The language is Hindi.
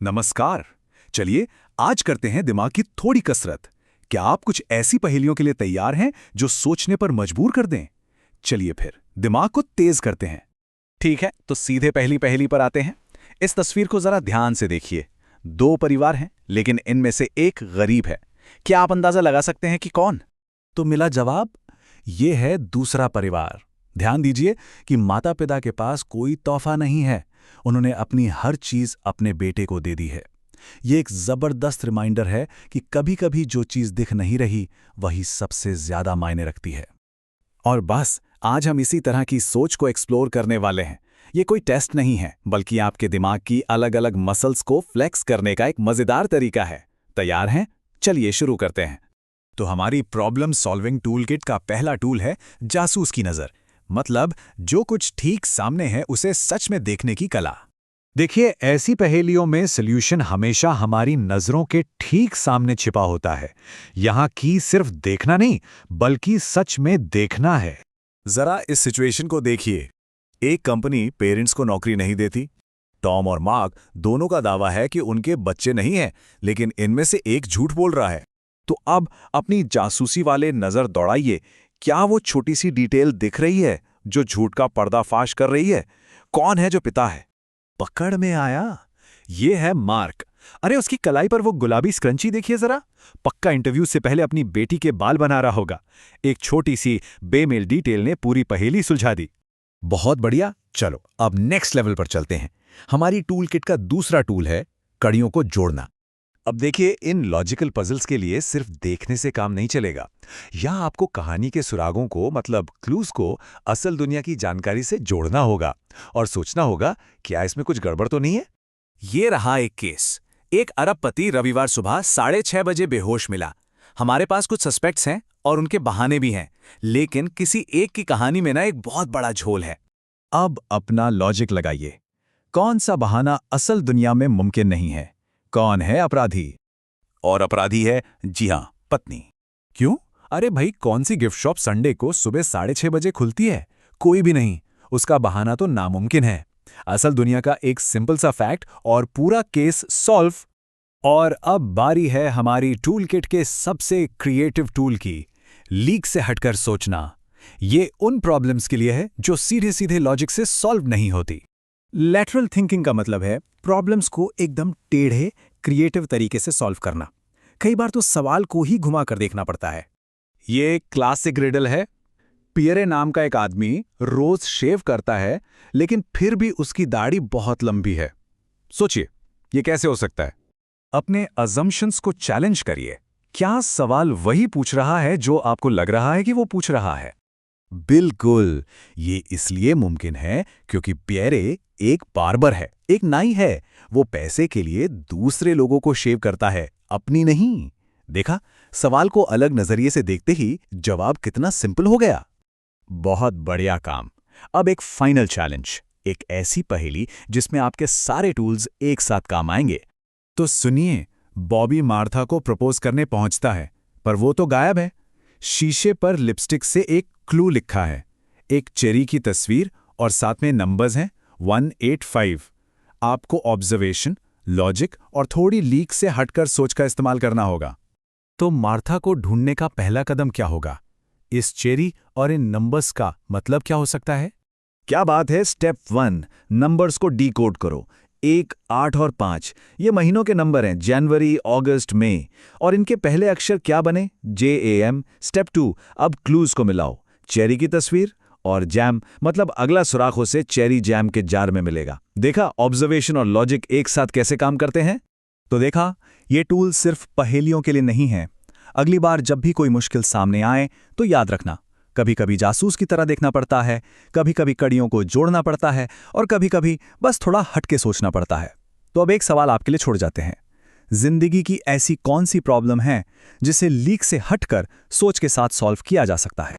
नमस्कार। चलिए आज करते हैं दिमाग की थोड़ी कसरत। क्या आप कुछ ऐसी पहेलियों के लिए तैयार हैं जो सोचने पर मजबूर कर दें? चलिए फिर दिमाग को तेज करते हैं। ठीक है, तो सीधे पहली पहेली पर आते हैं। इस तस्वीर को जरा ध्यान से देखिए। दो परिवार हैं, लेकिन इनमें से एक गरीब है। क्या आप अंदाजा लगा सकते हैं कि कौन? तो मिला जवाब, ये है दूसरा परिवार। ध्यान दीजिए कि माता पिता के पास कोई तोहफा नहीं है। उन्होंने अपनी हर चीज अपने बेटे को दे दी है। ये एक जबरदस्त रिमाइंडर है कि कभी-कभी जो चीज दिख नहीं रही, वही सबसे ज्यादा मायने रखती है। और बस आज हम इसी तरह की सोच को एक्सप्लोर करने वाले हैं। ये कोई टेस्ट नहीं है, बल्कि आपके दिमाग की अलग-अलग मसल्स को फ्लेक्स करने का एक मजेदार तरीका है। तैयार हैं? चलिए शुरू करते हैं। तो हमारी प्रॉब्लम सॉल्विंग टूल किट का पहला टूल है जासूस की नजर। मतलब जो कुछ ठीक सामने है उसे सच में देखने की कला। देखिए, ऐसी पहेलियों में सॉल्यूशन हमेशा हमारी नजरों के ठीक सामने छिपा होता है। यहाँ की सिर्फ देखना नहीं, बल्कि सच में देखना है। जरा इस सिचुएशन को देखिए। एक कंपनी पेरेंट्स को नौकरी नहीं देती। टॉम और मार्क दोनों का दावा है कि उनके बच्चे नहीं हैं, लेकिन इनमें से एक झूठ बोल रहा है। तो अब अपनी जासूसी वाले नजर दौड़ाइए। क्या वो छोटी सी डिटेल दिख रही है जो झूठ का पर्दाफाश कर रही है? कौन है जो पिता है? पकड़ में आया। ये है मार्क। अरे उसकी कलाई पर वो गुलाबी स्क्रंची देखिए जरा। पक्का इंटरव्यू से पहले अपनी बेटी के बाल बना रहा होगा। एक छोटी सी बेमेल डिटेल ने पूरी पहेली सुलझा दी। बहुत बढ़िया। चलो अब नेक्स्ट लेवल पर चलते हैं। हमारी टूल किट का दूसरा टूल है कड़ियों को जोड़ना। अब देखिए, इन लॉजिकल पजल्स के लिए सिर्फ देखने से काम नहीं चलेगा। यहाँ आपको कहानी के सुरागों को, मतलब क्लूज को, असल दुनिया की जानकारी से जोड़ना होगा और सोचना होगा क्या इसमें कुछ गड़बड़ तो नहीं है। ये रहा एक केस। एक अरबपति रविवार सुबह 6:30 बजे बेहोश मिला। हमारे पास कुछ सस्पेक्ट्स हैं और उनके बहाने भी हैं, लेकिन किसी एक की कहानी में ना एक बहुत बड़ा झोल है। अब अपना लॉजिक लगाइए। कौन सा बहाना असल दुनिया में मुमकिन नहीं है? कौन है अपराधी? और अपराधी है, जी हां, पत्नी। क्यों? अरे भाई, कौन सी गिफ्ट शॉप संडे को सुबह 6:30 बजे खुलती है? कोई भी नहीं। उसका बहाना तो नामुमकिन है। असल दुनिया का एक सिंपल सा फैक्ट और पूरा केस सॉल्व। और अब बारी है हमारी टूल किट के सबसे क्रिएटिव टूल की, लीक से हटकर सोचना। ये उन प्रॉब्लम्स के लिए है जो सीधे सीधे लॉजिक से सॉल्व नहीं होती। लैटरल थिंकिंग का मतलब है प्रॉब्लम्स को एकदम टेढ़े, क्रिएटिव तरीके से सॉल्व करना। कई बार तो सवाल को ही घुमा कर देखना पड़ता है। ये क्लासिक रिडल है। पियरे नाम का एक आदमी रोज शेव करता है, लेकिन फिर भी उसकी दाढ़ी बहुत लंबी है। सोचिए, ये कैसे हो सकता है? अपने अजम्पशंस को चैलेंज करिए। क्या सवाल वही पूछ रहा है जो आपको लग रहा है कि वो पूछ रहा है? बिल्कुल। ये इसलिए मुमकिन है क्योंकि पियरे एक बार्बर है, एक नाई है। वो पैसे के लिए दूसरे लोगों को शेव करता है, अपनी नहीं। देखा, सवाल को अलग नजरिए से देखते ही जवाब कितना सिंपल हो गया। बहुत बढ़िया काम। अब एक फाइनल चैलेंज, एक ऐसी पहेली जिसमें आपके सारे टूल्स एक साथ काम आएंगे। तो सुनिए, बॉबी मार्था को प्रपोज करने पहुंचता है, पर वो तो गायब है। शीशे पर लिपस्टिक से एक क्लू लिखा है, एक चेरी की तस्वीर और साथ में नंबर्स हैं 185। आपको ऑब्जर्वेशन, लॉजिक और थोड़ी लीक से हटकर सोच का इस्तेमाल करना होगा। तो मार्था को ढूंढने का पहला कदम क्या होगा? इस चेरी और इन नंबर्स का मतलब क्या हो सकता है? क्या बात है। स्टेप 1, नंबर्स को डीकोड करो। 1, 8 और 5 ये महीनों के नंबर हैं, जनवरी, अगस्त, मई। और इनके पहले अक्षर क्या बने? JAM। स्टेप 2, अब क्लूज को मिलाओ। चेरी की तस्वीर और जैम, मतलब अगला सुराख उसे चेरी जैम के जार में मिलेगा। देखा ऑब्जर्वेशन और लॉजिक एक साथ कैसे काम करते हैं? तो देखा, ये टूल सिर्फ पहेलियों के लिए नहीं है। अगली बार जब भी कोई मुश्किल सामने आए तो याद रखना, कभी कभी जासूस की तरह देखना पड़ता है, कभी कभी कड़ियों को जोड़ना पड़ता है और कभी कभी बस थोड़ा हटके सोचना पड़ता है। तो अब एक सवाल आपके लिए छोड़ जाते हैं। जिंदगी की ऐसी कौन सी प्रॉब्लम है जिसे लीक से हटकर सोच के साथ सॉल्व किया जा सकता है?